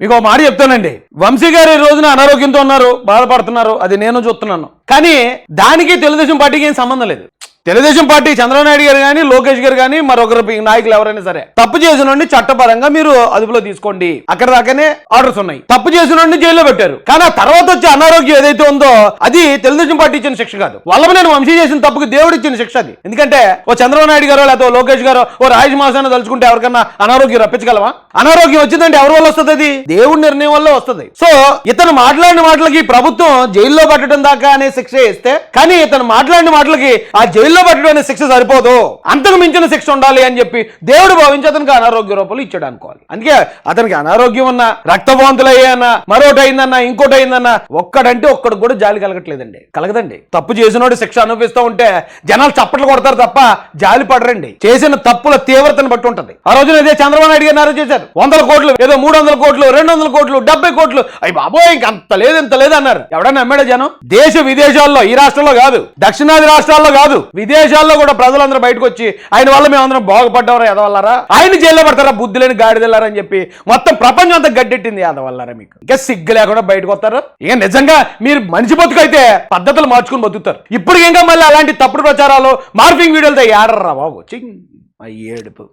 మీకు మాట చెప్తానండి, వంశీ గారు ఈ రోజున అనారోగ్యంతో ఉన్నారు, బాధపడుతున్నారు, అది నేను చూస్తున్నాను. కానీ దానికి తెలుగుదేశం పార్టీకి ఏం సంబంధం లేదు. తెలుగుదేశం పార్టీ చంద్రబాబు నాయుడు గారు కానీ, లోకేష్ గారు కానీ, మరొకరు నాయకులు ఎవరైనా సరే తప్పు చేసిన చట్టపరంగా మీరు అదుపులో తీసుకోండి, అక్కడ దాకానే ఆర్డర్స్ ఉన్నాయి. తప్పు చేసిన జైల్లో పెట్టారు, కానీ ఆ తర్వాత వచ్చే అనారోగ్యం ఏదైతే ఉందో అది తెలుగుదేశం పార్టీ ఇచ్చిన శిక్ష కాదు. వల్లభనేని వంశీ చేసిన తప్పుకి దేవుడు ఇచ్చిన శిక్ష అది. ఎందుకంటే ఓ చంద్రబాబు నాయుడు గారో లేకపోతే లోకేష్ గారో ఓ రాజు మాసాన్ని తలుచుకుంటే ఎవరికన్నా అనారోగ్యం రప్పించగలవా? అనారోగ్యం వచ్చిందంటే ఎవరి వల్ల వస్తుంది? అది దేవుడి నిర్ణయం వల్ల వస్తుంది. సో ఇతను మాట్లాడిన మాటలకి ప్రభుత్వం జైల్లో పట్టడం దాకా అనే శిక్ష ఇస్తే, కానీ ఇతను మాట్లాడిన మాటలకి ఆ జైల్లో పట్టడం అనే శిక్ష సరిపోదు, అంతకు మించిన శిక్ష ఉండాలి అని చెప్పి దేవుడు భావించి అతనికి అనారోగ్య రూపాయలు ఇచ్చాడు అనుకోవాలి. అందుకే అతనికి అనారోగ్యం అన్నా, రక్తవాంతులు అయ్యాయన్నా, మరొకటి అయిందన్నా, ఇంకోటి అయిందన్నా ఒక్కడంటే ఒక్కడికి కూడా జాలి కలగట్లేదండి, కలగదండి. తప్పు చేసినోడు శిక్ష అనుభవిస్తూ ఉంటే జనాలు చప్పట్లు కొడతారు తప్ప జాలి పడరండి. చేసిన తప్పుల తీవ్రతను బట్టి ఉంటది. ఆ రోజున ఇదే చంద్రబాబు నాయుడు గారు అరెస్ట్ చేశారు. 100 కోట్లు, ఏదో 300 కోట్లు, 200 కోట్లు, 70 కోట్లు, అయ్యి బాబోయ్ ఇంక అంత లేదు ఇంత లేదు అన్నారు. ఎవడన్నా నమ్మాడా జనం? దేశ విదేశాల్లో, ఈ రాష్ట్రంలో కాదు, దక్షిణాది రాష్ట్రాల్లో కాదు, విదేశాల్లో కూడా ప్రజలందరూ బయటకు వచ్చి ఆయన వల్ల మేమందరం బాగుపడ్డారా ఎదవల్లారా, ఆయన జైల్లో పడతారా బుద్ధి లేని గాడిదెల్లారని చెప్పి మొత్తం ప్రపంచం అంతా గడ్డెట్టింది ఎదవల్లారా. మీకు ఇంకా సిగ్గు లేకుండా బయటకు వస్తారు. ఇక నిజంగా మీరు మనిషి బతుకైతే పద్ధతులు మార్చుకుని బతుకుతారు. ఇప్పుడు ఇంకా మళ్ళీ అలాంటి తప్పుడు ప్రచారాలు, మార్పింగ్ వీడియోలతో ఏడర్రా బాబు, ఏడుపు.